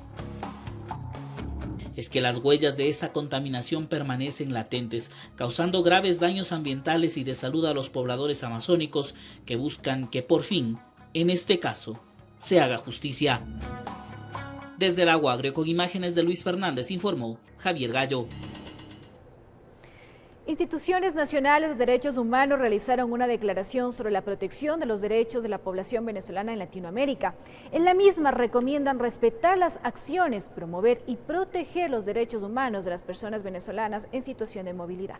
S18: Es que las huellas de esa contaminación permanecen latentes, causando graves daños ambientales y de salud a los pobladores amazónicos que buscan que por fin, en este caso, se haga justicia. Desde el Agua Agrio, con imágenes de Luis Fernández, informó Javier Gallo.
S2: Instituciones nacionales de derechos humanos realizaron una declaración sobre la protección de los derechos de la población venezolana en Latinoamérica. En la misma recomiendan respetar las acciones, promover y proteger los derechos humanos de las personas venezolanas en situación de movilidad.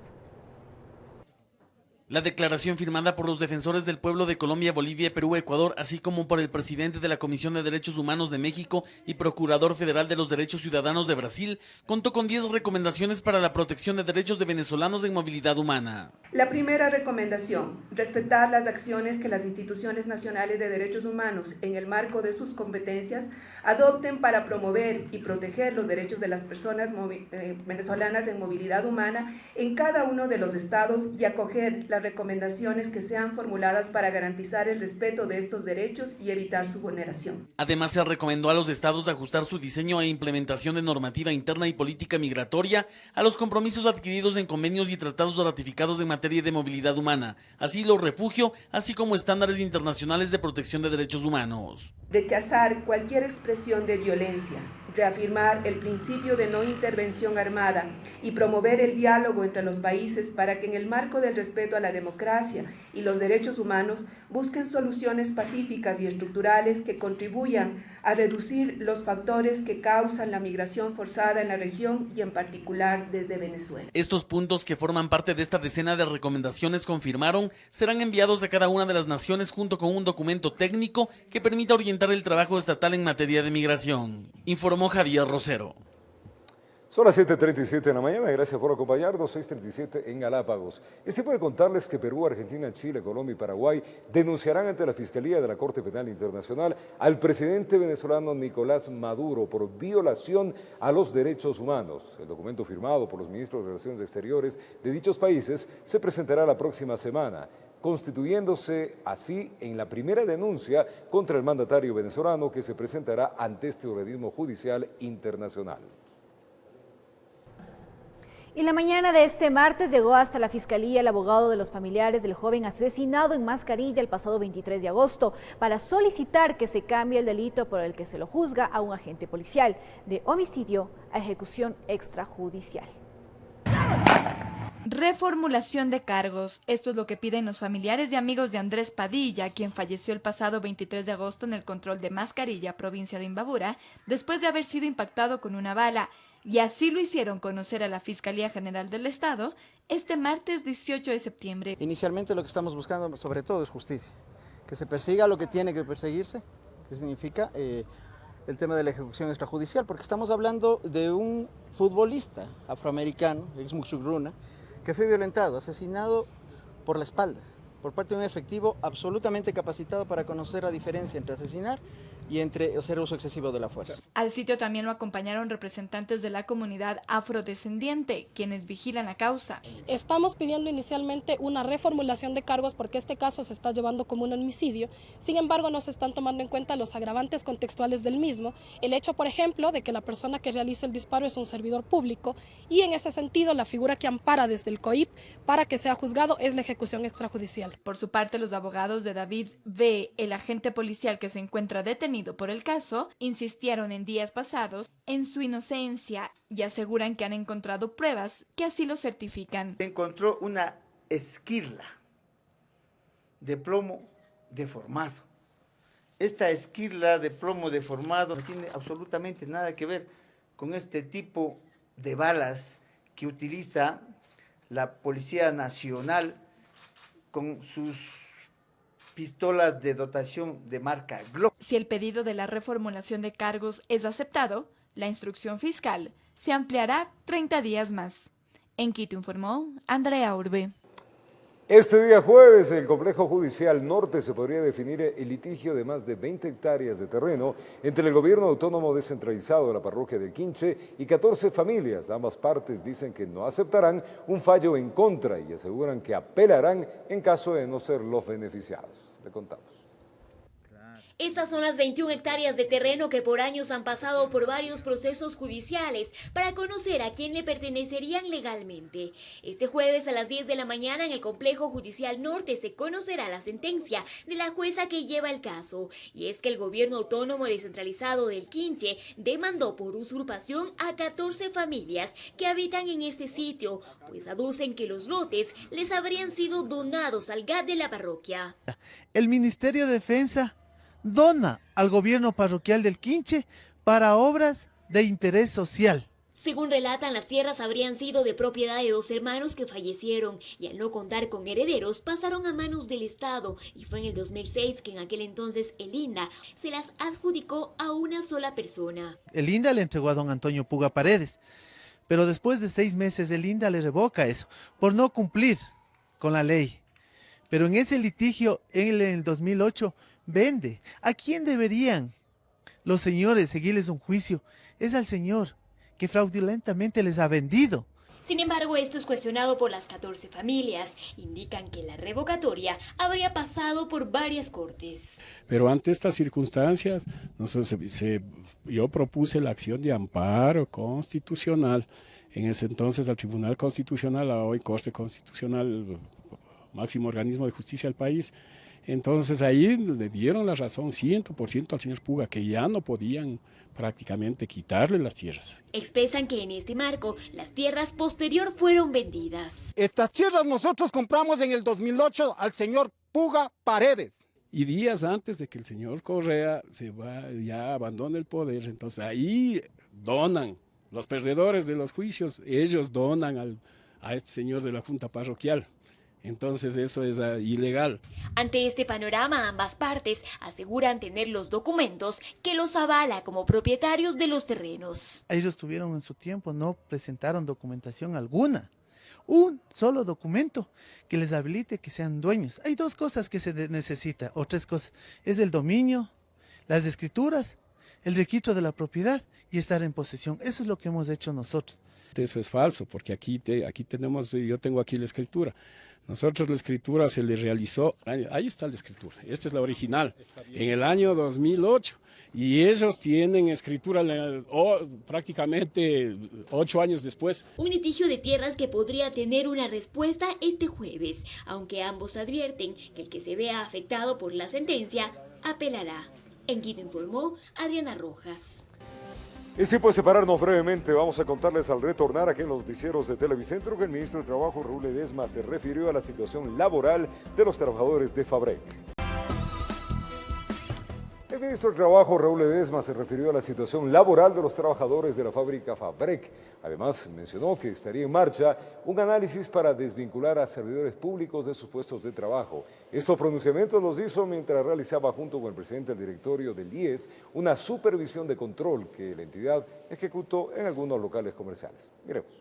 S11: La declaración firmada por los defensores del pueblo de Colombia, Bolivia, Perú, Ecuador, así como por el presidente de la Comisión de Derechos Humanos de México y Procurador Federal de los Derechos Ciudadanos de Brasil, contó con 10 recomendaciones para la protección de derechos de venezolanos en movilidad humana.
S12: La primera recomendación, respetar las acciones que las instituciones nacionales de derechos humanos, en el marco de sus competencias, adopten para promover y proteger los derechos de las personas venezolanas en movilidad humana en cada uno de los estados y acoger las recomendaciones que sean formuladas para garantizar el respeto de estos derechos y evitar su vulneración.
S11: Además, se recomendó a los estados ajustar su diseño e implementación de normativa interna y política migratoria a los compromisos adquiridos en convenios y tratados ratificados en materia de movilidad humana, asilo, refugio, así como estándares internacionales de protección de derechos humanos.
S12: Rechazar cualquier expresión de violencia, reafirmar el principio de no intervención armada y promover el diálogo entre los países para que en el marco del respeto a la democracia y los derechos humanos busquen soluciones pacíficas y estructurales que contribuyan a reducir los factores que causan la migración forzada en la región y en particular desde Venezuela.
S11: Estos puntos, que forman parte de esta decena de recomendaciones, confirmaron, serán enviados a cada una de las naciones junto con un documento técnico que permita orientar el trabajo estatal en materia de migración, informó Javier Rosero.
S1: Son las 7:37 de la mañana, gracias por acompañarnos, 6:37 en Galápagos. Es tiempo de contarles que Perú, Argentina, Chile, Colombia y Paraguay denunciarán ante la Fiscalía de la Corte Penal Internacional al presidente venezolano Nicolás Maduro por violación a los derechos humanos. El documento, firmado por los ministros de Relaciones Exteriores de dichos países, se presentará la próxima semana, constituyéndose así en la primera denuncia contra el mandatario venezolano que se presentará ante este organismo judicial internacional.
S2: Y la mañana de este martes llegó hasta la Fiscalía el abogado de los familiares del joven asesinado en Mascarilla el pasado 23 de agosto para solicitar que se cambie el delito por el que se lo juzga a un agente policial, de homicidio a ejecución extrajudicial.
S8: Reformulación de cargos. Esto es lo que piden los familiares y amigos de Andrés Padilla, quien falleció el pasado 23 de agosto en el control de Mascarilla, provincia de Imbabura, después de haber sido impactado con una bala. Y así lo hicieron conocer a la Fiscalía General del Estado este martes 18 de septiembre.
S22: Inicialmente lo que estamos buscando sobre todo es justicia.
S10: que se persiga lo que tiene que perseguirse, que significa el tema de la ejecución extrajudicial, porque estamos hablando de un futbolista afroamericano, ex Muxugruna, que fue violentado, asesinado por la espalda, por parte de un efectivo absolutamente capacitado para conocer la diferencia entre asesinar y entre hacer uso excesivo de la fuerza.
S8: Al sitio también lo acompañaron representantes de la comunidad afrodescendiente, quienes vigilan la causa.
S13: Estamos pidiendo inicialmente una reformulación de cargos porque este caso se está llevando como un homicidio. Sin embargo, no se están tomando en cuenta los agravantes contextuales del mismo. El hecho, por ejemplo, de que la persona que realiza el disparo es un servidor público y en ese sentido la figura que ampara desde el COIP para que sea juzgado es la ejecución extrajudicial.
S8: Por su parte, los abogados de David B., el agente policial que se encuentra detenido por el caso, insistieron en días pasados en su inocencia y aseguran que han encontrado pruebas que así lo certifican.
S14: Se encontró una esquirla de plomo deformado. Esta esquirla de plomo deformado no tiene absolutamente nada que ver con este tipo de balas que utiliza la Policía Nacional con sus pistolas de dotación de marca Glock.
S8: Si el pedido de la reformulación de cargos es aceptado, la instrucción fiscal se ampliará 30 días más. En Quito informó Andrea Urbe.
S1: Este día jueves, en el Complejo Judicial Norte se podría definir el litigio de más de 20 hectáreas de terreno entre el gobierno autónomo descentralizado de la parroquia del Quinche y 14 familias. Ambas partes dicen que no aceptarán un fallo en contra y aseguran que apelarán en caso de no ser los beneficiados. Le contamos.
S22: Estas son las 21 hectáreas de terreno que por años han pasado por varios procesos judiciales para conocer a quién le pertenecerían legalmente. Este jueves a las 10 de la mañana en el Complejo Judicial Norte se conocerá la sentencia de la jueza que lleva el caso. Y es que el gobierno autónomo descentralizado del Quinche demandó por usurpación a 14 familias que habitan en este sitio, pues aducen que los lotes les habrían sido donados al GAT de la parroquia.
S23: El Ministerio de Defensa dona al gobierno parroquial del Quinche para obras de interés social.
S22: Según relatan, las tierras habrían sido de propiedad de 2 hermanos que fallecieron y al no contar con herederos pasaron a manos del Estado y fue en el 2006 que en aquel entonces el INDA se las adjudicó a una sola persona.
S23: El INDA le entregó a don Antonio Puga Paredes, pero después de 6 meses el INDA le revoca eso por no cumplir con la ley. Pero en ese litigio, él en el 2008 vende. ¿A quién deberían los señores seguirles un juicio? Es al señor que fraudulentamente les ha vendido.
S22: Sin embargo, esto es cuestionado por las 14 familias. Indican que la revocatoria habría pasado por varias cortes.
S24: Pero ante estas circunstancias, yo propuse la acción de amparo constitucional. En ese entonces al Tribunal Constitucional, a hoy Corte Constitucional, máximo organismo de justicia del país. Entonces ahí le dieron la razón 100% al señor Puga, que ya no podían prácticamente quitarle las tierras.
S22: Expresan que en este marco las tierras posterior fueron vendidas.
S25: Estas tierras nosotros compramos en el 2008 al señor Puga Paredes.
S24: Y días antes de que el señor Correa ya abandone el poder, entonces ahí donan, los perdedores de los juicios, ellos donan a este señor de la Junta Parroquial. Entonces eso es ilegal.
S22: Ante este panorama, ambas partes aseguran tener los documentos que los avala como propietarios de los terrenos.
S23: Ellos tuvieron en su tiempo, no presentaron documentación alguna. Un solo documento que les habilite que sean dueños. Hay 2 cosas que se necesita, o 3 cosas. Es el dominio, las escrituras, el registro de la propiedad y estar en posesión. Eso es lo que hemos hecho nosotros.
S24: Eso es falso, porque aquí tenemos, yo tengo aquí la escritura. Nosotros la escritura se le realizó, ahí está la escritura, esta es la original, en el año 2008. Y ellos tienen escritura prácticamente 8 años después.
S22: Un litigio de tierras que podría tener una respuesta este jueves, aunque ambos advierten que el que se vea afectado por la sentencia apelará. En Quito informó Adriana Rojas.
S1: Es tiempo de separarnos brevemente. Vamos a contarles al retornar aquí en los noticieros de Televicentro que el ministro de Trabajo, Raúl Ledesma, se refirió a la situación laboral de los trabajadores de Fabrec. El ministro del Trabajo, Raúl Ledesma, se refirió a la situación laboral de los trabajadores de la fábrica Fabrec. Además, mencionó que estaría en marcha un análisis para desvincular a servidores públicos de sus puestos de trabajo. Estos pronunciamientos los hizo mientras realizaba junto con el presidente del directorio del IES una supervisión de control que la entidad ejecutó en algunos locales comerciales. Miremos.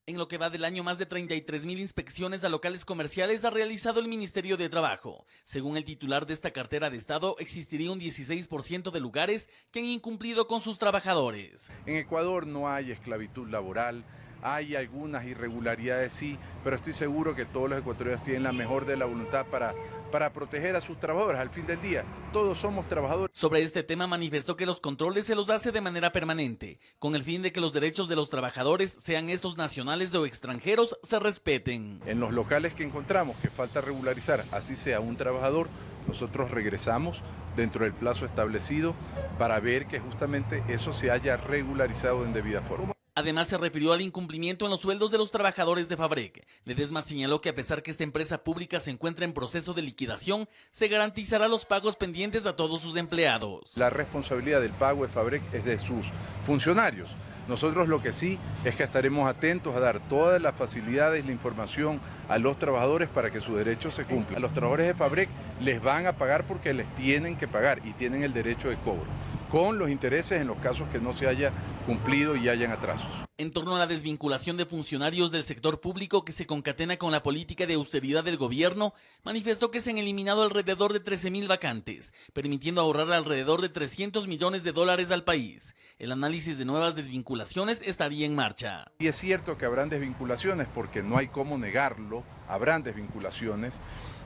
S11: En lo que va del año, más de 33,000 inspecciones a locales comerciales ha realizado el Ministerio de Trabajo. Según el titular de esta cartera de Estado, existiría un 16% de lugares que han incumplido con sus trabajadores.
S5: En Ecuador no hay esclavitud laboral, hay algunas irregularidades sí, pero estoy seguro que todos los ecuatorianos tienen la mejor de la voluntad para proteger a sus trabajadores. Al fin del día, todos somos trabajadores.
S11: Sobre este tema manifestó que los controles se los hace de manera permanente, con el fin de que los derechos de los trabajadores, sean estos nacionales o extranjeros, se respeten.
S5: En los locales que encontramos que falta regularizar, así sea un trabajador, nosotros regresamos dentro del plazo establecido para ver que justamente eso se haya regularizado en debida forma.
S11: Además, se refirió al incumplimiento en los sueldos de los trabajadores de Fabrec. Ledesma señaló que a pesar que esta empresa pública se encuentra en proceso de liquidación, se garantizará los pagos pendientes a todos sus empleados.
S5: La responsabilidad del pago de Fabrec es de sus funcionarios. Nosotros lo que sí es que estaremos atentos a dar todas las facilidades y la información a los trabajadores para que sus derechos se cumplan. A los trabajadores de Fabrec les van a pagar porque les tienen que pagar y tienen el derecho de cobro, con los intereses en los casos que no se haya cumplido y hayan atrasos.
S11: En torno a la desvinculación de funcionarios del sector público que se concatena con la política de austeridad del gobierno, manifestó que se han eliminado alrededor de 13,000 vacantes, permitiendo ahorrar alrededor de $300 millones al país. El análisis de nuevas desvinculaciones estaría en marcha.
S5: Y es cierto que habrán desvinculaciones, porque no hay cómo negarlo, habrán desvinculaciones.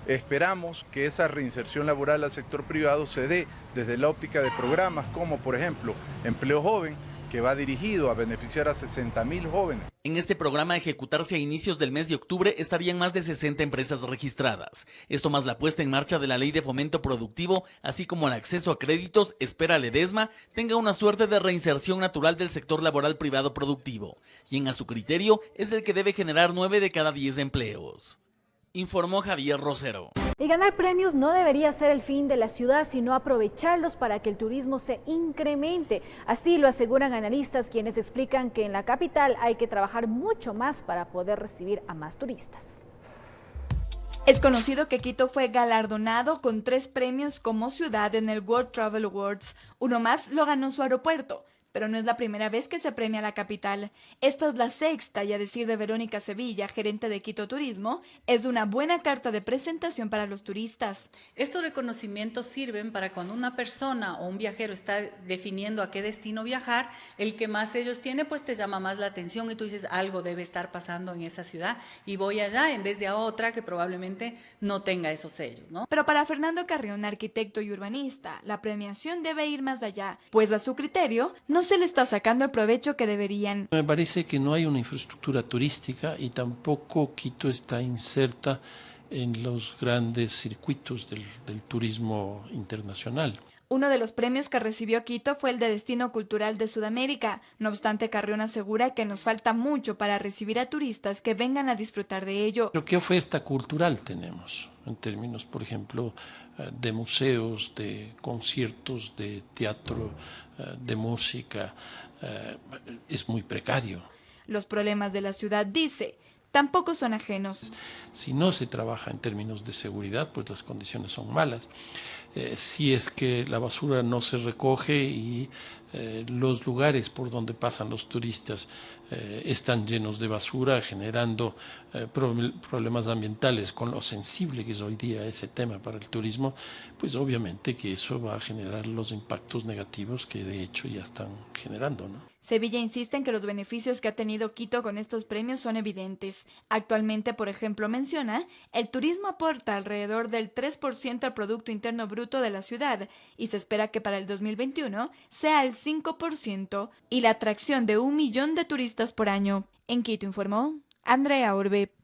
S5: Esperamos que esa reinserción laboral al sector privado se dé desde la óptica de programas como, por ejemplo, Empleo Joven, que va dirigido a beneficiar a 60,000 jóvenes.
S11: En este programa, a ejecutarse a inicios del mes de octubre, estarían más de 60 empresas registradas. Esto más la puesta en marcha de la Ley de Fomento Productivo, así como el acceso a créditos, espera Ledesma tenga una suerte de reinserción natural del sector laboral privado productivo, y a su criterio es el que debe generar 9 de cada 10 empleos. Informó Javier Rosero.
S2: Y ganar premios no debería ser el fin de la ciudad, sino aprovecharlos para que el turismo se incremente. Así lo aseguran analistas, quienes explican que en la capital hay que trabajar mucho más para poder recibir a más turistas.
S8: Es conocido que Quito fue galardonado con 3 premios como ciudad en el World Travel Awards. Uno más lo ganó su aeropuerto. Pero no es la primera vez que se premia a la capital. Esta es la 6ª, y a decir de Verónica Sevilla, gerente de Quito Turismo, es una buena carta de presentación para los turistas.
S15: Estos reconocimientos sirven para cuando una persona o un viajero está definiendo a qué destino viajar, el que más ellos tienen pues te llama más la atención y tú dices algo debe estar pasando en esa ciudad y voy allá en vez de a otra que probablemente no tenga esos sellos, ¿no?
S8: Pero para Fernando Carrión, arquitecto y urbanista, la premiación debe ir más allá, pues a su criterio no se le está sacando el provecho que deberían.
S16: Me parece que no hay una infraestructura turística y tampoco Quito está inserta en los grandes circuitos del turismo internacional.
S8: Uno de los premios que recibió Quito fue el de Destino Cultural de Sudamérica. No obstante, Carrión asegura que nos falta mucho para recibir a turistas que vengan a disfrutar de ello.
S16: ¿Pero qué oferta cultural tenemos en términos, por ejemplo, de museos, de conciertos, de teatro, de música? Es muy precario.
S8: Los problemas de la ciudad, dice, tampoco son ajenos.
S16: Si no se trabaja en términos de seguridad, pues las condiciones son malas. Si es que la basura no se recoge y los lugares por donde pasan los turistas están llenos de basura, generando problemas ambientales, con lo sensible que es hoy día ese tema para el turismo, pues obviamente que eso va a generar los impactos negativos que de hecho ya están generando, ¿no?
S8: Sevilla insiste en que los beneficios que ha tenido Quito con estos premios son evidentes. Actualmente, por ejemplo, menciona, el turismo aporta alrededor del 3% al Producto Interno Bruto de la ciudad y se espera que para el 2021 sea el 5% y la atracción de 1 millón de turistas por año. En Quito informó Andrea Orbe.